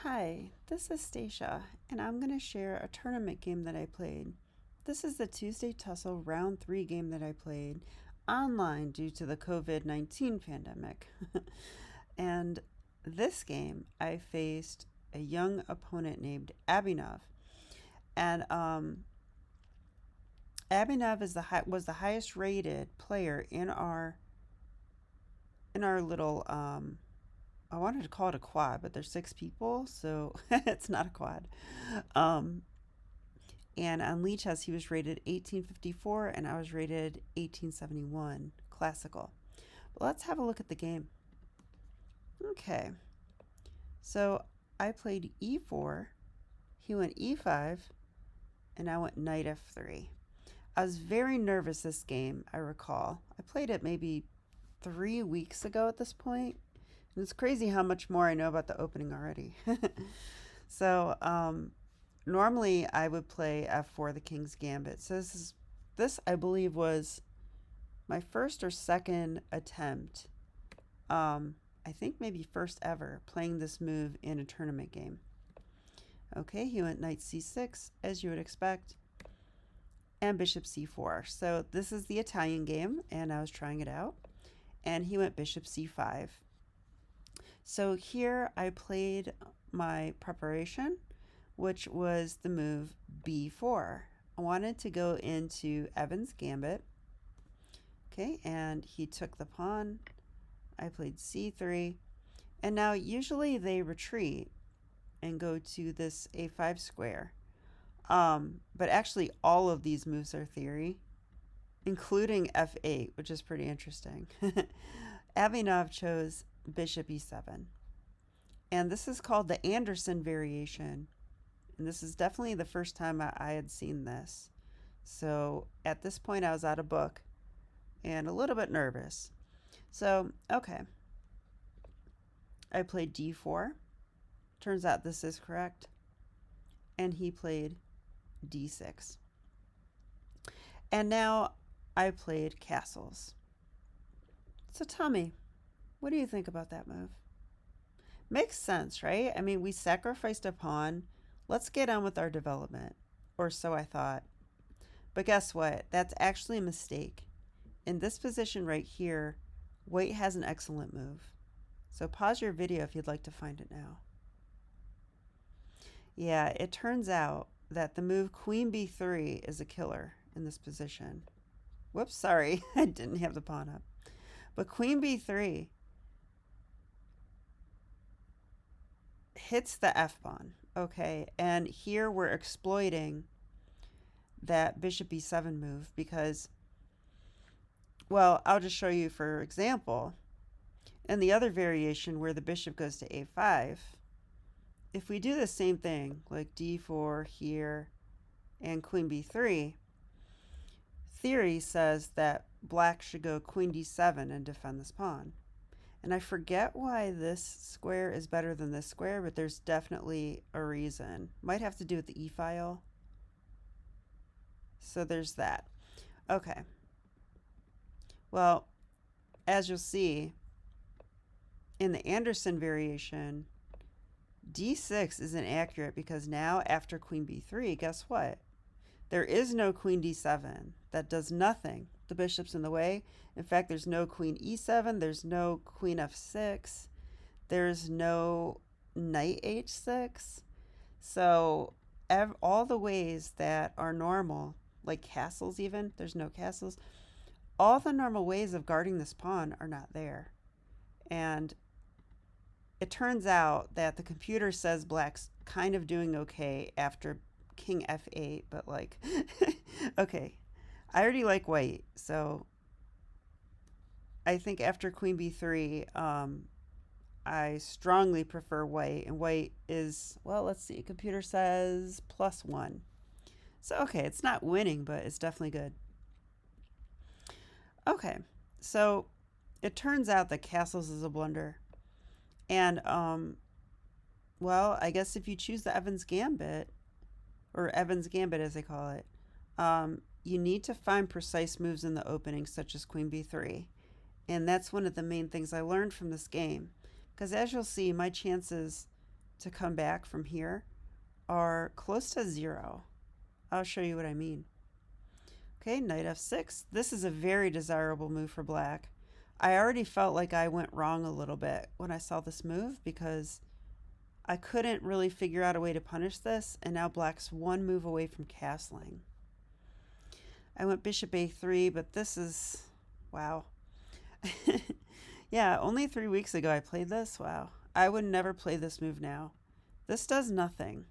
Hi, this is Stacia, and I'm going to share a tournament game that I played. This is the Tuesday Tussle Round 3 game that I played online due to the COVID-19 pandemic. And this game, I faced a young opponent named Abinov. And Abinov was the highest rated player in our little I wanted to call it a quad, but there's 6 people, so it's not a quad. Um, and on Lee Chess, he was rated 1854, and I was rated 1871 classical. But let's have a look at the game. Okay, so I played e4, he went e5, and I went knight f3. I was very nervous this game, I recall. I played it maybe 3 weeks ago at this point. And it's crazy how much more I know about the opening already. So normally I would play f4, the King's Gambit. So this I believe was my first or second attempt. I think maybe first ever playing this move in a tournament game. Okay, he went knight c6 as you would expect, and bishop c4. So this is the Italian game, and I was trying it out. And he went bishop c5. So here I played my preparation, which was the move b4. I wanted to go into Evans Gambit. Okay, and he took the pawn. I played c3. And now usually they retreat and go to this a5 square. But actually all of these moves are theory, including f8, which is pretty interesting. Abinov chose bishop e7. And this is called the Anderson variation. And this is definitely the first time I had seen this. So at this point, I was out of book and a little bit nervous. So, okay. I played d4. Turns out this is correct. And he played d6. And now I played castles. So tell me, what do you think about that move? Makes sense, right? I mean, we sacrificed a pawn. Let's get on with our development. Or so I thought. But guess what? That's actually a mistake. In this position right here, white has an excellent move. So pause your video if you'd like to find it now. Yeah, it turns out that the move queen b3 is a killer in this position. Whoops, sorry. I didn't have the pawn up. But queen b3 hits the f-pawn, okay? And here we're exploiting that bishop e7 move because, well, I'll just show you for example. In the other variation where the bishop goes to a5, if we do the same thing, like d4 here and queen b3, theory says that black should go queen d7 and defend this pawn. And I forget why this square is better than this square, but there's definitely a reason. Might have to do with the e-file. So there's that. Okay. Well, as you'll see, in the Anderson variation, d6 is inaccurate because now after queen b3, guess what? There is no queen d7. That does nothing. The bishop's in the way. In fact, there's no queen e7. There's no queen f6. There's no knight h6. So all the ways that are normal, like castles even, there's no castles. All the normal ways of guarding this pawn are not there. And it turns out that the computer says black's kind of doing okay after king f8, but like, okay. I already like white, so I think after queen b3, I strongly prefer white, and white is, well, let's see, computer says +1. So, okay, it's not winning, but it's definitely good. Okay, so it turns out that castles is a blunder. And, well, I guess if you choose the Evans Gambit, or Evans Gambit as they call it, you need to find precise moves in the opening, such as queen b3. And that's one of the main things I learned from this game. Because as you'll see, my chances to come back from here are close to 0. I'll show you what I mean. Okay, knight f6. This is a very desirable move for black. I already felt like I went wrong a little bit when I saw this move because I couldn't really figure out a way to punish this, and now black's one move away from castling. I went bishop a3, but this is, wow. Yeah, only 3 weeks ago I played this. Wow. I would never play this move now. This does nothing.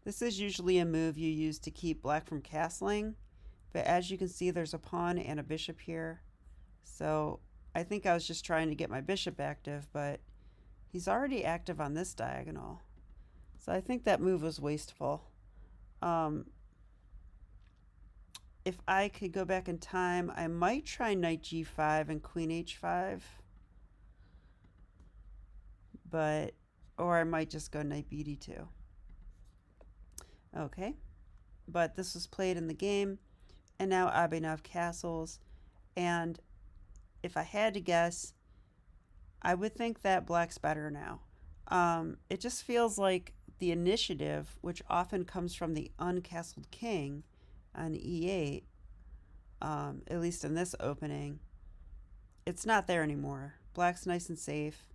This is usually a move you use to keep black from castling, but as you can see, there's a pawn and a bishop here. So I think I was just trying to get my bishop active, but he's already active on this diagonal. So I think that move was wasteful. If I could go back in time, I might try knight g5 and queen h5. Or I might just go knight bd2. Okay, but this was played in the game, and now Abinov castles, and if I had to guess, I would think that black's better now. It just feels like the initiative, which often comes from the uncastled king on e8, at least in this opening, it's not there anymore. Black's nice and safe,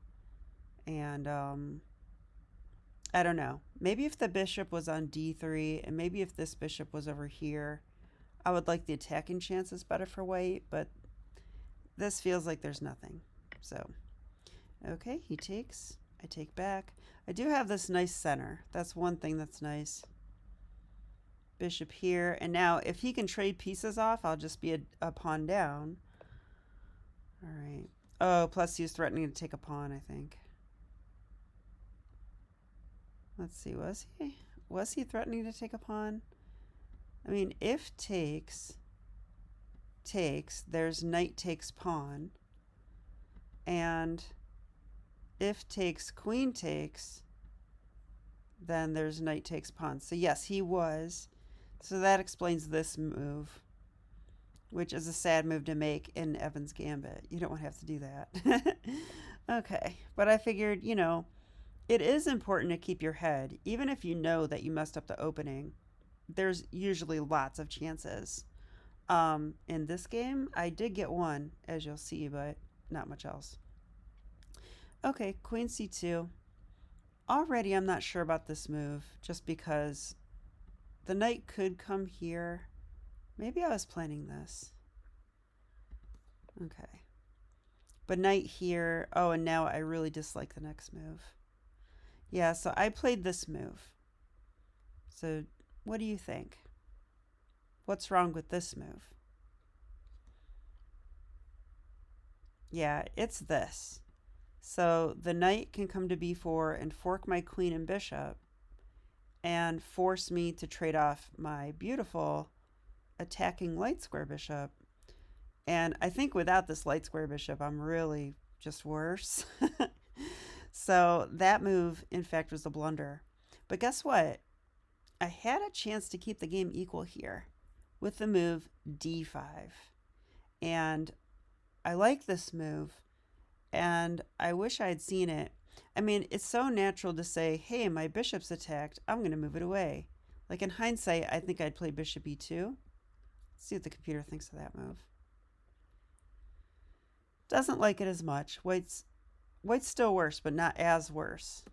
and I don't know. Maybe if the bishop was on d3, and maybe if this bishop was over here, I would like the attacking chances better for white, but this feels like there's nothing. So, okay, he takes. I take back. I do have this nice center. That's one thing that's nice. Bishop here. And now, if he can trade pieces off, I'll just be a pawn down. All right. Oh, plus he was threatening to take a pawn, I think. Let's see, was he threatening to take a pawn? I mean, if takes, there's knight takes pawn. And if takes, queen takes, then there's knight takes pawn. So yes, he was. So that explains this move, which is a sad move to make in Evans Gambit. You don't want to have to do that. Okay, but I figured, you know, it is important to keep your head. Even if you know that you messed up the opening, there's usually lots of chances. In this game, I did get one, as you'll see, but not much else. Okay, queen c2. Already I'm not sure about this move, just because the knight could come here. Maybe I was planning this. Okay. But knight here. Oh, and now I really dislike the next move. Yeah, so I played this move. So what do you think? What's wrong with this move? Yeah, it's this. So the knight can come to b4 and fork my queen and bishop and force me to trade off my beautiful attacking light square bishop. And I think without this light square bishop, I'm really just worse. So that move, in fact, was a blunder. But guess what? I had a chance to keep the game equal here with the move d5. And I like this move, and I wish I had seen it. I mean, it's so natural to say, hey, my bishop's attacked, I'm going to move it away. Like in hindsight, I think I'd play bishop e2. Let's see what the computer thinks of that move. Doesn't like it as much. White's still worse, but not as worse.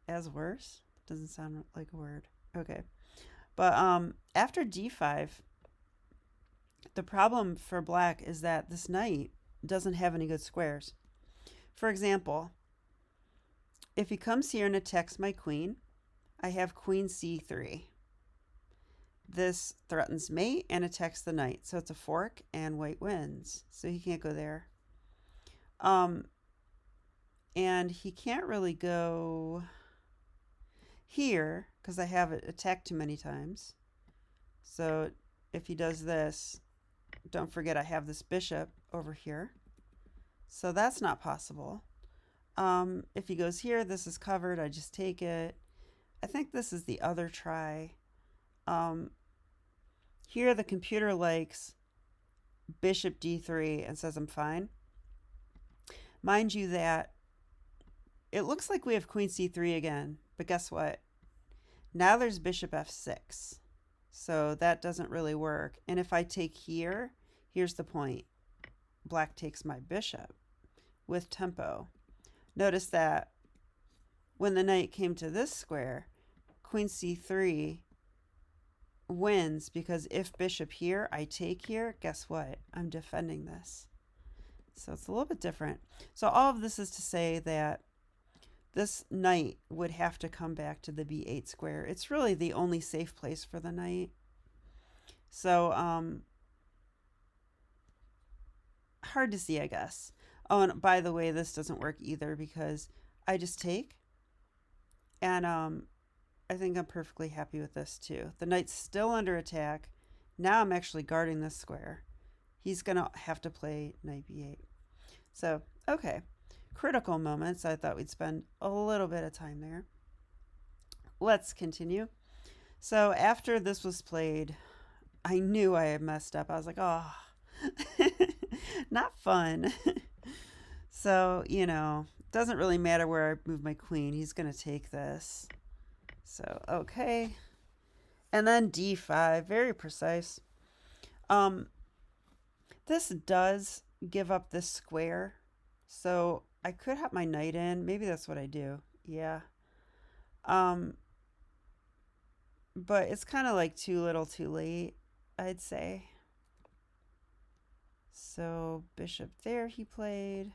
As worse? Doesn't sound like a word. Okay. But after d5, the problem for black is that this knight doesn't have any good squares. For example, if he comes here and attacks my queen, I have queen c3. This threatens mate and attacks the knight. So it's a fork and white wins. So he can't go there. And he can't really go here because I have it attacked too many times. So if he does this, don't forget I have this bishop over here. So that's not possible. If he goes here, this is covered. I just take it. I think this is the other try. Here the computer likes bishop d3 and says I'm fine. Mind you that it looks like we have queen c3 again, but guess what? Now there's bishop f6. So that doesn't really work. And if I take here, here's the point. Black takes my bishop with tempo. Notice that when the knight came to this square, queen c3 wins because if bishop here, I take here, guess what? I'm defending this. So it's a little bit different. So all of this is to say that this knight would have to come back to the b8 square. It's really the only safe place for the knight. So hard to see, I guess. Oh, and by the way, this doesn't work either because I just take. And I think I'm perfectly happy with this too. The knight's still under attack. Now I'm actually guarding this square. He's going to have to play knight b8. So, okay. Critical moments. I thought we'd spend a little bit of time there. Let's continue. So after this was played, I knew I had messed up. I was like, oh, not fun. So, you know, doesn't really matter where I move my queen. He's going to take this. So, okay. And then d5, very precise. This does give up this square. So I could have my knight in. Maybe that's what I do. Yeah. But it's kind of like too little too late, I'd say. So bishop there he played.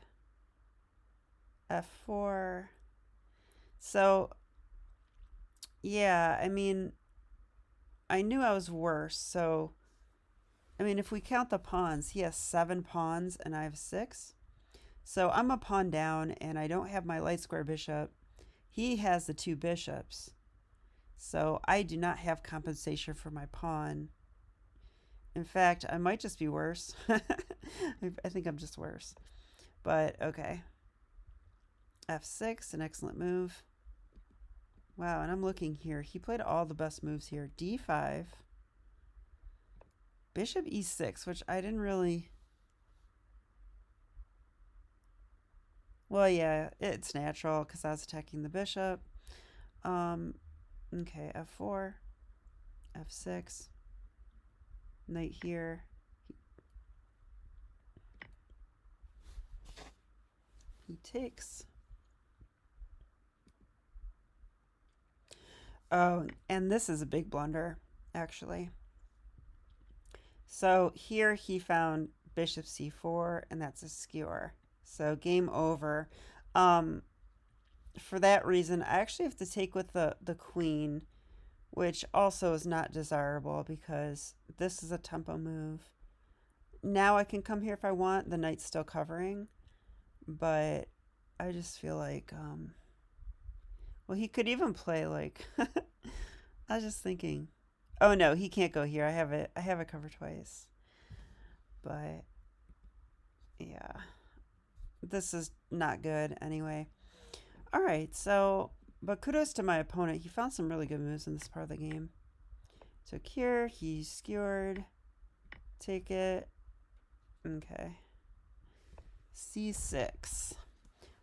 F4. So yeah, I mean, I knew I was worse. So, I mean, if we count the pawns, he has 7 pawns and I have 6. So I'm a pawn down and I don't have my light square bishop. He has the 2 bishops. So I do not have compensation for my pawn. In fact, I might just be worse. I think I'm just worse. But okay. F6, an excellent move. Wow, and I'm looking here. He played all the best moves here. D5. Bishop E6, which I didn't really... Well, yeah, it's natural because I was attacking the bishop. Okay, F4. F6. Knight here. He takes. Oh, and this is a big blunder, actually. So here he found bishop c4, and that's a skewer. So game over. For that reason, I actually have to take with the queen, which also is not desirable because this is a tempo move. Now I can come here if I want. The knight's still covering, but I just feel like, well, he could even play like, I was just thinking, oh no, he can't go here. I have it covered twice, but yeah, this is not good anyway. All right, so, but kudos to my opponent. He found some really good moves in this part of the game. Took here, he skewered, take it, okay. C6.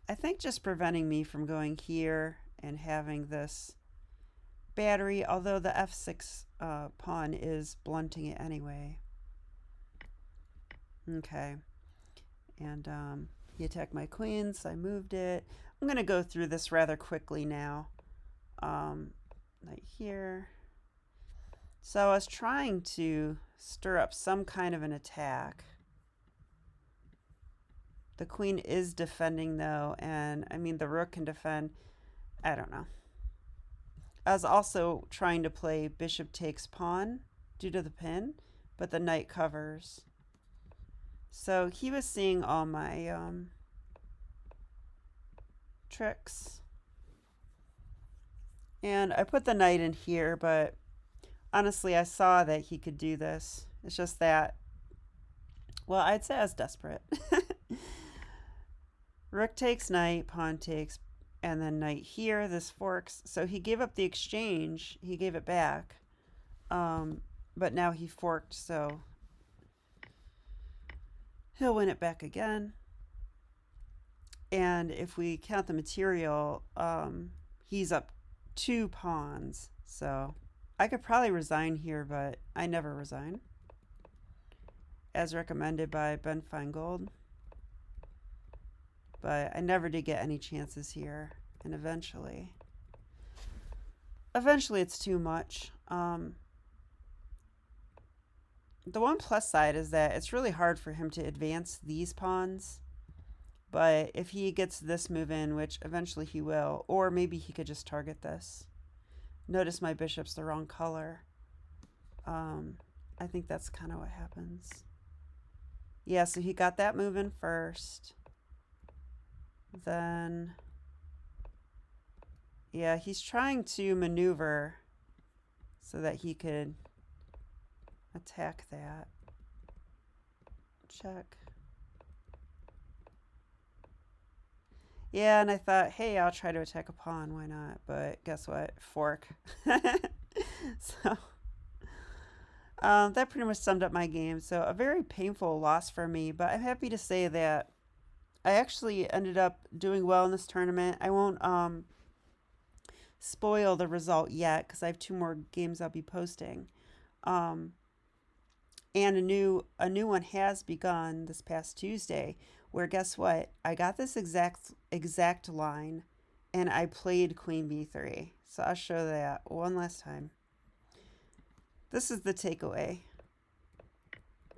I think just preventing me from going here and having this battery, although the F6 pawn is blunting it anyway. Okay, and he attacked my queen, so I moved it. I'm going to go through this rather quickly now. Right here. So I was trying to stir up some kind of an attack. The queen is defending though, and I mean the rook can defend. I don't know. I was also trying to play bishop takes pawn due to the pin, but the knight covers. So he was seeing all my tricks. And I put the knight in here, but honestly, I saw that he could do this. It's just that, well, I'd say I was desperate. Rook takes knight, pawn takes, and then knight here. This forks. So he gave up the exchange. He gave it back. But now he forked, so he'll win it back again. And if we count the material, he's up 2 pawns. So I could probably resign here, but I never resign, as recommended by Ben Feingold. But I never did get any chances here. And eventually it's too much. The one plus side is that it's really hard for him to advance these pawns. But if he gets this move in, which eventually he will, or maybe he could just target this. Notice my bishop's the wrong color. I think that's kind of what happens. Yeah, so he got that move in first. Then, yeah, he's trying to maneuver so that he could attack that. Check. Yeah, and I thought, hey, I'll try to attack a pawn. Why not? But guess what? Fork. So that pretty much summed up my game. So a very painful loss for me, but I'm happy to say that I actually ended up doing well in this tournament. I won't spoil the result yet because I have 2 more games I'll be posting. And a new one has begun this past Tuesday, where guess what? I got this exact line and I played Queen B3. So I'll show that one last time. This is the takeaway,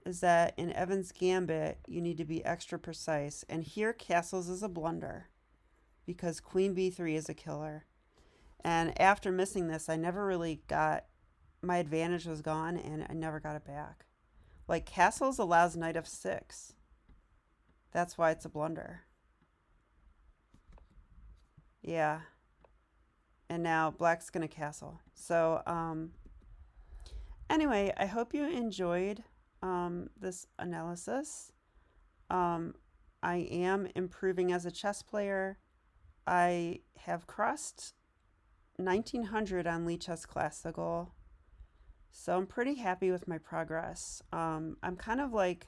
is that in Evans Gambit, you need to be extra precise. And here castles is a blunder because Queen B3 is a killer. And after missing this, I never really got, my advantage was gone and I never got it back. Like castles allows knight f6. That's why it's a blunder. Yeah. And now black's gonna castle. So anyway, I hope you enjoyed this analysis. I am improving as a chess player. I have crossed 1900 on Lichess Classical. So I'm pretty happy with my progress. I'm kind of like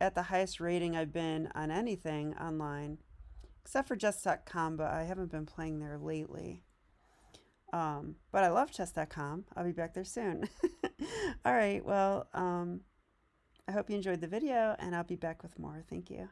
at the highest rating I've been on anything online, except for chess.com, but I haven't been playing there lately. But I love chess.com. I'll be back there soon. All right, well, I hope you enjoyed the video, and I'll be back with more. Thank you.